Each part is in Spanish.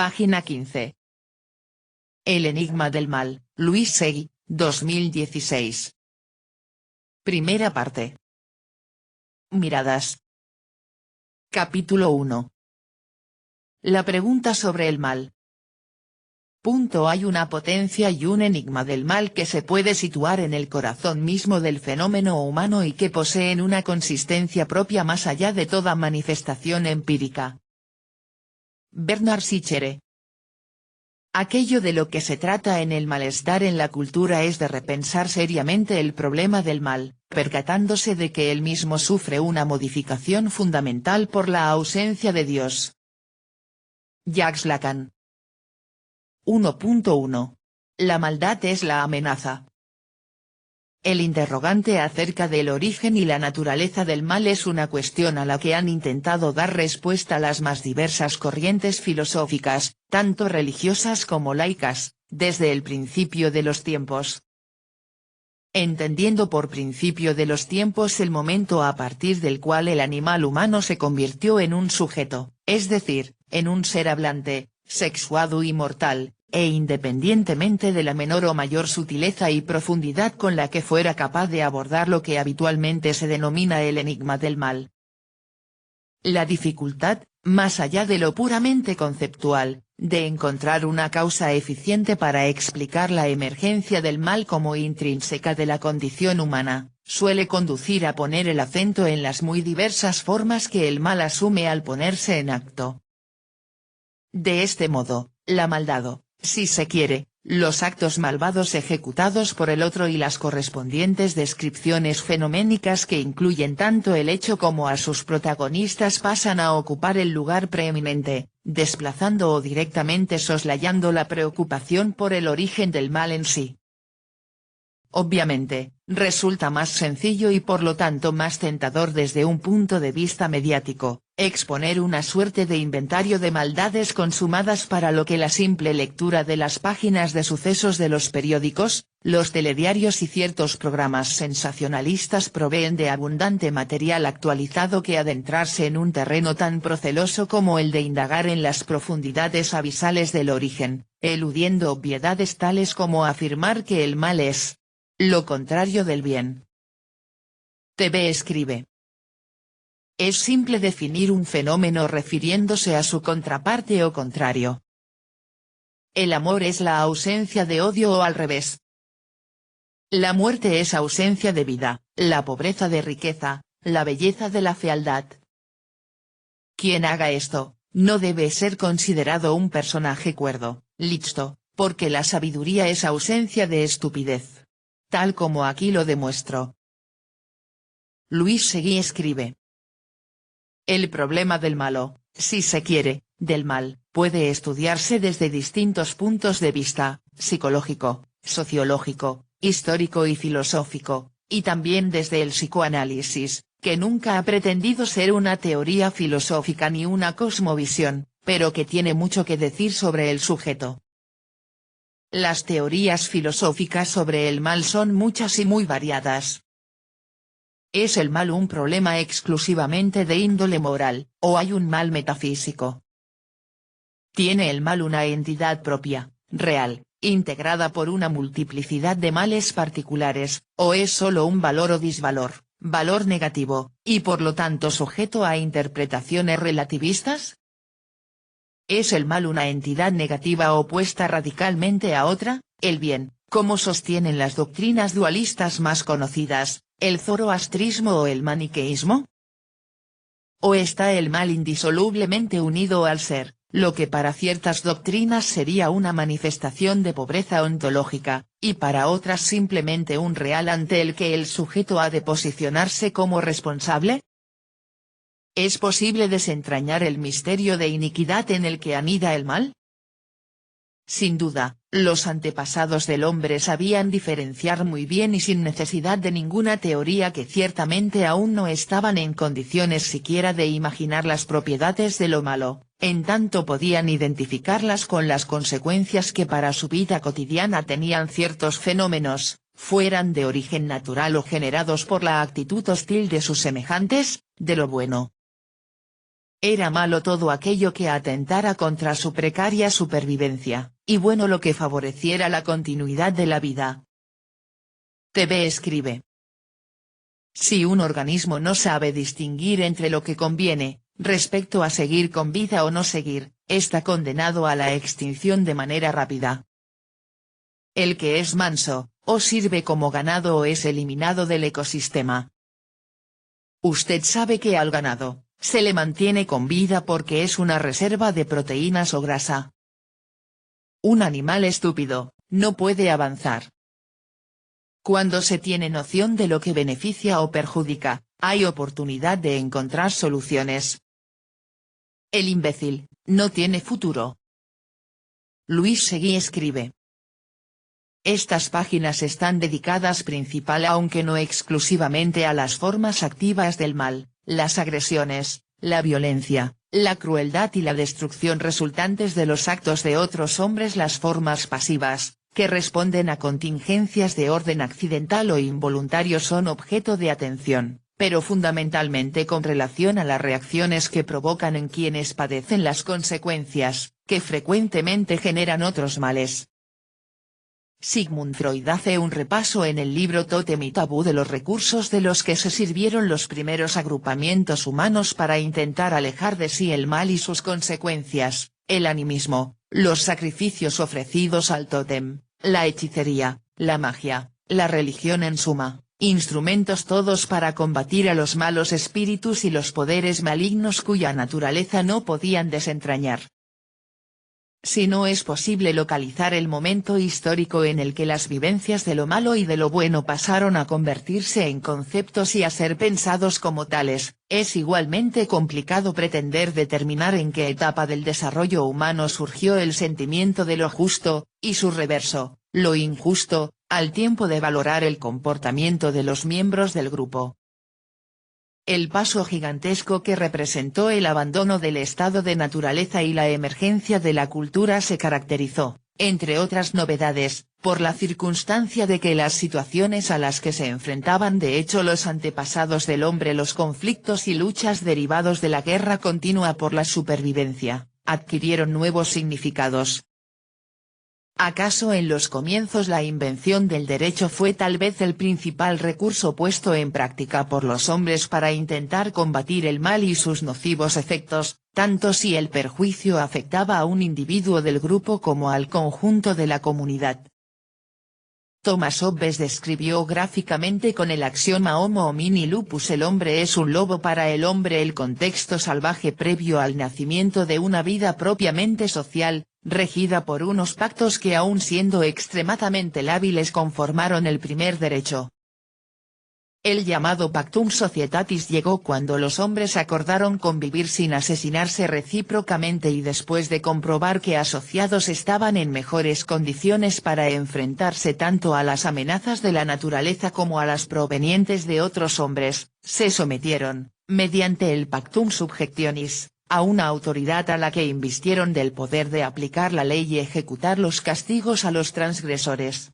Página 15. El enigma del mal, Luis Seguí, 2016. Primera parte. Miradas. Capítulo 1. La pregunta sobre el mal. Hay una potencia y un enigma del mal que se puede situar en el corazón mismo del fenómeno humano y que poseen una consistencia propia más allá de toda manifestación empírica. Bernard Sichere. Aquello de lo que se trata en el malestar en la cultura es de repensar seriamente el problema del mal, percatándose de que él mismo sufre una modificación fundamental por la ausencia de Dios. Jacques Lacan. 1.1. La maldad es la amenaza. El interrogante acerca del origen y la naturaleza del mal es una cuestión a la que han intentado dar respuesta las más diversas corrientes filosóficas, tanto religiosas como laicas, desde el principio de los tiempos. Entendiendo por principio de los tiempos el momento a partir del cual el animal humano se convirtió en un sujeto, es decir, en un ser hablante, sexuado y mortal, e independientemente de la menor o mayor sutileza y profundidad con la que fuera capaz de abordar lo que habitualmente se denomina el enigma del mal. La dificultad, más allá de lo puramente conceptual, de encontrar una causa eficiente para explicar la emergencia del mal como intrínseca de la condición humana, suele conducir a poner el acento en las muy diversas formas que el mal asume al ponerse en acto. De este modo, la maldad, si se quiere, los actos malvados ejecutados por el otro y las correspondientes descripciones fenoménicas que incluyen tanto el hecho como a sus protagonistas pasan a ocupar el lugar preeminente, desplazando o directamente soslayando la preocupación por el origen del mal en sí. Obviamente, resulta más sencillo y por lo tanto más tentador desde un punto de vista mediático, exponer una suerte de inventario de maldades consumadas para lo que la simple lectura de las páginas de sucesos de los periódicos, los telediarios y ciertos programas sensacionalistas proveen de abundante material actualizado que adentrarse en un terreno tan proceloso como el de indagar en las profundidades abisales del origen, eludiendo obviedades tales como afirmar que el mal es lo contrario del bien. TV escribe. Es simple definir un fenómeno refiriéndose a su contraparte o contrario. El amor es la ausencia de odio o al revés. La muerte es ausencia de vida, la pobreza de riqueza, la belleza de la fealdad. Quien haga esto, no debe ser considerado un personaje cuerdo, listo, porque la sabiduría es ausencia de estupidez. Tal como aquí lo demuestro. Luis Seguí escribe. El problema del malo, si se quiere, del mal, puede estudiarse desde distintos puntos de vista, psicológico, sociológico, histórico y filosófico, y también desde el psicoanálisis, que nunca ha pretendido ser una teoría filosófica ni una cosmovisión, pero que tiene mucho que decir sobre el sujeto. Las teorías filosóficas sobre el mal son muchas y muy variadas. ¿Es el mal un problema exclusivamente de índole moral, o hay un mal metafísico? ¿Tiene el mal una entidad propia, real, integrada por una multiplicidad de males particulares, o es solo un valor o disvalor, valor negativo, y por lo tanto sujeto a interpretaciones relativistas? ¿Es el mal una entidad negativa opuesta radicalmente a otra, el bien, como sostienen las doctrinas dualistas más conocidas, el zoroastrismo o el maniqueísmo? ¿O está el mal indisolublemente unido al ser, lo que para ciertas doctrinas sería una manifestación de pobreza ontológica, y para otras simplemente un real ante el que el sujeto ha de posicionarse como responsable? ¿Es posible desentrañar el misterio de iniquidad en el que anida el mal? Sin duda, los antepasados del hombre sabían diferenciar muy bien y sin necesidad de ninguna teoría que ciertamente aún no estaban en condiciones siquiera de imaginar las propiedades de lo malo, en tanto podían identificarlas con las consecuencias que para su vida cotidiana tenían ciertos fenómenos, fueran de origen natural o generados por la actitud hostil de sus semejantes, de lo bueno. Era malo todo aquello que atentara contra su precaria supervivencia, y bueno lo que favoreciera la continuidad de la vida. TV escribe. Si un organismo no sabe distinguir entre lo que conviene, respecto a seguir con vida o no seguir, está condenado a la extinción de manera rápida. El que es manso, o sirve como ganado o es eliminado del ecosistema. Usted sabe que al ganado, se le mantiene con vida porque es una reserva de proteínas o grasa. Un animal estúpido, no puede avanzar. Cuando se tiene noción de lo que beneficia o perjudica, hay oportunidad de encontrar soluciones. El imbécil, no tiene futuro. Luis Seguí escribe. Estas páginas están dedicadas principal aunque no exclusivamente a las formas activas del mal, las agresiones, la violencia, la crueldad y la destrucción resultantes de los actos de otros hombres, las formas pasivas, que responden a contingencias de orden accidental o involuntario son objeto de atención, pero fundamentalmente con relación a las reacciones que provocan en quienes padecen las consecuencias, que frecuentemente generan otros males. Sigmund Freud hace un repaso en el libro Tótem y Tabú de los recursos de los que se sirvieron los primeros agrupamientos humanos para intentar alejar de sí el mal y sus consecuencias, el animismo, los sacrificios ofrecidos al tótem, la hechicería, la magia, la religión en suma, instrumentos todos para combatir a los malos espíritus y los poderes malignos cuya naturaleza no podían desentrañar. Si no es posible localizar el momento histórico en el que las vivencias de lo malo y de lo bueno pasaron a convertirse en conceptos y a ser pensados como tales, es igualmente complicado pretender determinar en qué etapa del desarrollo humano surgió el sentimiento de lo justo, y su reverso, lo injusto, al tiempo de valorar el comportamiento de los miembros del grupo. El paso gigantesco que representó el abandono del estado de naturaleza y la emergencia de la cultura se caracterizó, entre otras novedades, por la circunstancia de que las situaciones a las que se enfrentaban de hecho los antepasados del hombre, los conflictos y luchas derivados de la guerra continua por la supervivencia, adquirieron nuevos significados. ¿Acaso en los comienzos la invención del derecho fue tal vez el principal recurso puesto en práctica por los hombres para intentar combatir el mal y sus nocivos efectos, tanto si el perjuicio afectaba a un individuo del grupo como al conjunto de la comunidad? Thomas Hobbes describió gráficamente con el axioma Homo homini lupus el hombre es un lobo para el hombre el contexto salvaje previo al nacimiento de una vida propiamente social, regida por unos pactos que aun siendo extremadamente lábiles conformaron el primer derecho. El llamado Pactum Societatis llegó cuando los hombres acordaron convivir sin asesinarse recíprocamente y después de comprobar que asociados estaban en mejores condiciones para enfrentarse tanto a las amenazas de la naturaleza como a las provenientes de otros hombres, se sometieron, mediante el Pactum Subjectionis, a una autoridad a la que invistieron del poder de aplicar la ley y ejecutar los castigos a los transgresores.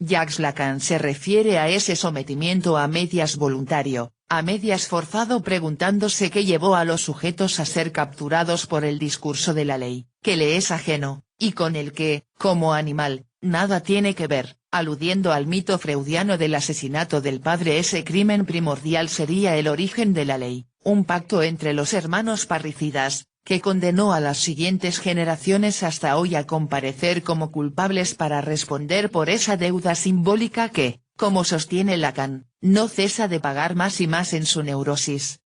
Jacques Lacan se refiere a ese sometimiento a medias voluntario, a medias forzado preguntándose qué llevó a los sujetos a ser capturados por el discurso de la ley, que le es ajeno, y con el que, como animal, nada tiene que ver, aludiendo al mito freudiano del asesinato del padre. Ese crimen primordial sería el origen de la ley, un pacto entre los hermanos parricidas, que condenó a las siguientes generaciones hasta hoy a comparecer como culpables para responder por esa deuda simbólica que, como sostiene Lacan, no cesa de pagar más y más en su neurosis.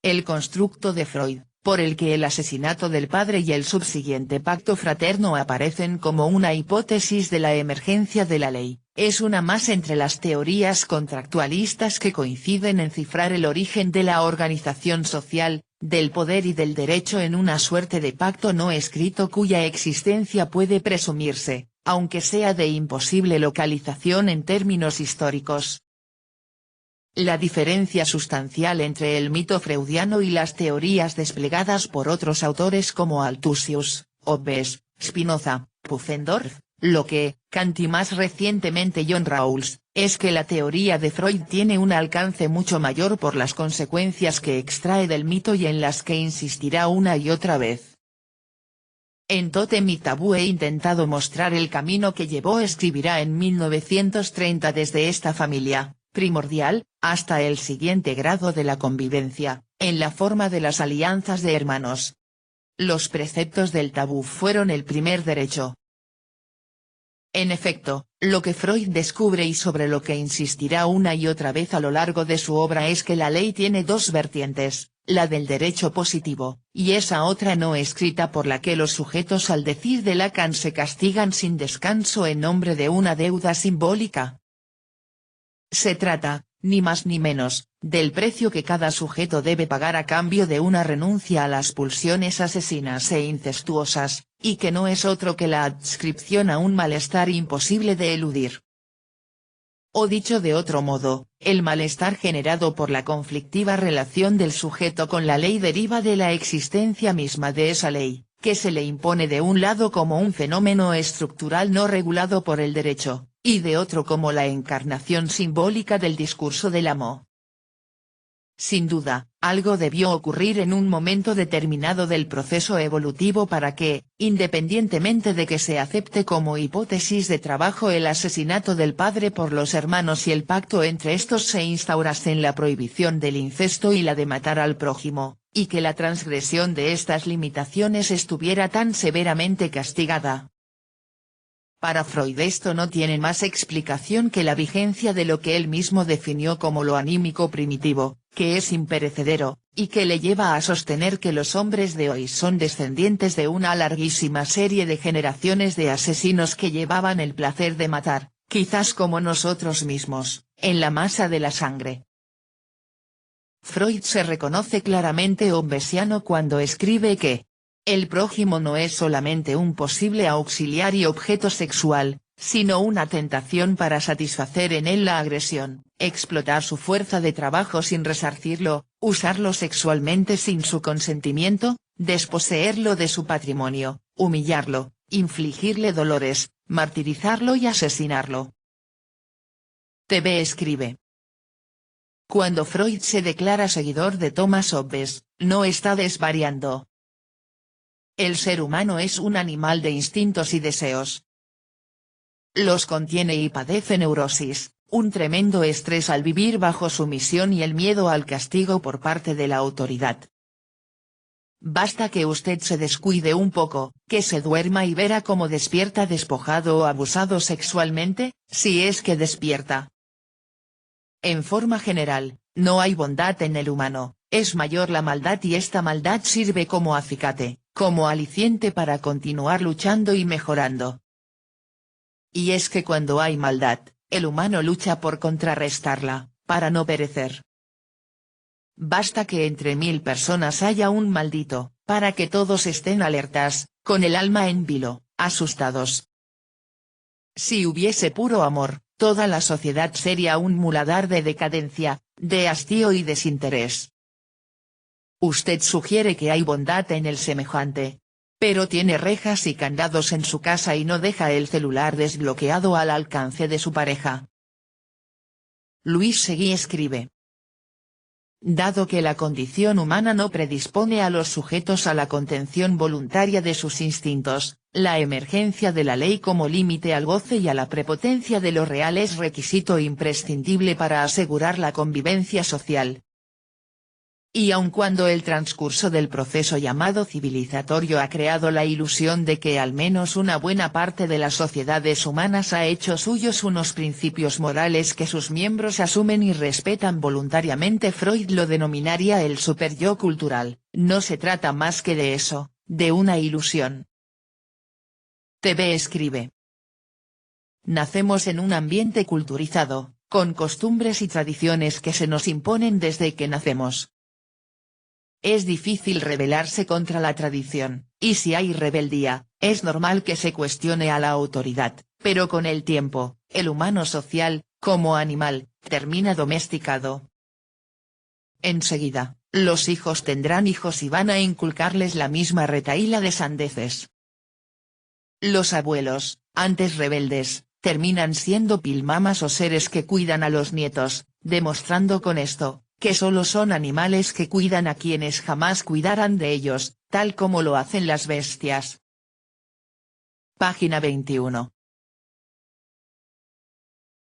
El constructo de Freud, por el que el asesinato del padre y el subsiguiente pacto fraterno aparecen como una hipótesis de la emergencia de la ley, es una más entre las teorías contractualistas que coinciden en cifrar el origen de la organización social, del poder y del derecho en una suerte de pacto no escrito cuya existencia puede presumirse, aunque sea de imposible localización en términos históricos. La diferencia sustancial entre el mito freudiano y las teorías desplegadas por otros autores como Althusius, Hobbes, Spinoza, Pufendorf, Lo que, Kant y más recientemente John Rawls, es que la teoría de Freud tiene un alcance mucho mayor por las consecuencias que extrae del mito y en las que insistirá una y otra vez. En Tótem y Tabú he intentado mostrar el camino que llevó escribirá en 1930 desde esta familia, primordial, hasta el siguiente grado de la convivencia, en la forma de las alianzas de hermanos. Los preceptos del tabú fueron el primer derecho. En efecto, lo que Freud descubre y sobre lo que insistirá una y otra vez a lo largo de su obra es que la ley tiene dos vertientes, la del derecho positivo, y esa otra no escrita por la que los sujetos al decir de Lacan se castigan sin descanso en nombre de una deuda simbólica. Se trata, ni más ni menos, del precio que cada sujeto debe pagar a cambio de una renuncia a las pulsiones asesinas e incestuosas, y que no es otro que la adscripción a un malestar imposible de eludir. O dicho de otro modo, el malestar generado por la conflictiva relación del sujeto con la ley deriva de la existencia misma de esa ley, que se le impone de un lado como un fenómeno estructural no regulado por el derecho, y de otro como la encarnación simbólica del discurso del amo. Sin duda, algo debió ocurrir en un momento determinado del proceso evolutivo para que, independientemente de que se acepte como hipótesis de trabajo el asesinato del padre por los hermanos y el pacto entre estos se instaurase en la prohibición del incesto y la de matar al prójimo, y que la transgresión de estas limitaciones estuviera tan severamente castigada. Para Freud esto no tiene más explicación que la vigencia de lo que él mismo definió como lo anímico primitivo, que es imperecedero, y que le lleva a sostener que los hombres de hoy son descendientes de una larguísima serie de generaciones de asesinos que llevaban el placer de matar, quizás como nosotros mismos, en la masa de la sangre. Freud se reconoce claramente hobbesiano cuando escribe que el prójimo no es solamente un posible auxiliar y objeto sexual, sino una tentación para satisfacer en él la agresión, explotar su fuerza de trabajo sin resarcirlo, usarlo sexualmente sin su consentimiento, desposeerlo de su patrimonio, humillarlo, infligirle dolores, martirizarlo y asesinarlo. TV escribe. Cuando Freud se declara seguidor de Thomas Hobbes, no está desvariando. El ser humano es un animal de instintos y deseos. Los contiene y padece neurosis, un tremendo estrés al vivir bajo sumisión y el miedo al castigo por parte de la autoridad. Basta que usted se descuide un poco, que se duerma y verá cómo despierta despojado o abusado sexualmente, si es que despierta. En forma general, no hay bondad en el humano, es mayor la maldad y esta maldad sirve como acicate, como aliciente para continuar luchando y mejorando. Y es que cuando hay maldad, el humano lucha por contrarrestarla, para no perecer. Basta que entre 1000 personas haya un maldito, para que todos estén alertas, con el alma en vilo, asustados. Si hubiese puro amor, toda la sociedad sería un muladar de decadencia, de hastío y desinterés. Usted sugiere que hay bondad en el semejante. Pero tiene rejas y candados en su casa y no deja el celular desbloqueado al alcance de su pareja. Luis Seguí escribe. Dado que la condición humana no predispone a los sujetos a la contención voluntaria de sus instintos, la emergencia de la ley como límite al goce y a la prepotencia de lo real es requisito imprescindible para asegurar la convivencia social. Y aun cuando el transcurso del proceso llamado civilizatorio ha creado la ilusión de que al menos una buena parte de las sociedades humanas ha hecho suyos unos principios morales que sus miembros asumen y respetan voluntariamente, Freud lo denominaría el superyo cultural, no se trata más que de eso, de una ilusión. TV escribe. Nacemos en un ambiente culturizado, con costumbres y tradiciones que se nos imponen desde que nacemos. Es difícil rebelarse contra la tradición, y si hay rebeldía, es normal que se cuestione a la autoridad, pero con el tiempo, el humano social, como animal, termina domesticado. Enseguida, los hijos tendrán hijos y van a inculcarles la misma retahíla de sandeces. Los abuelos, Antes rebeldes, terminan siendo pilmamas o seres que cuidan a los nietos, demostrando con esto, que solo son animales que cuidan a quienes jamás cuidarán de ellos, tal como lo hacen las bestias. Página 21.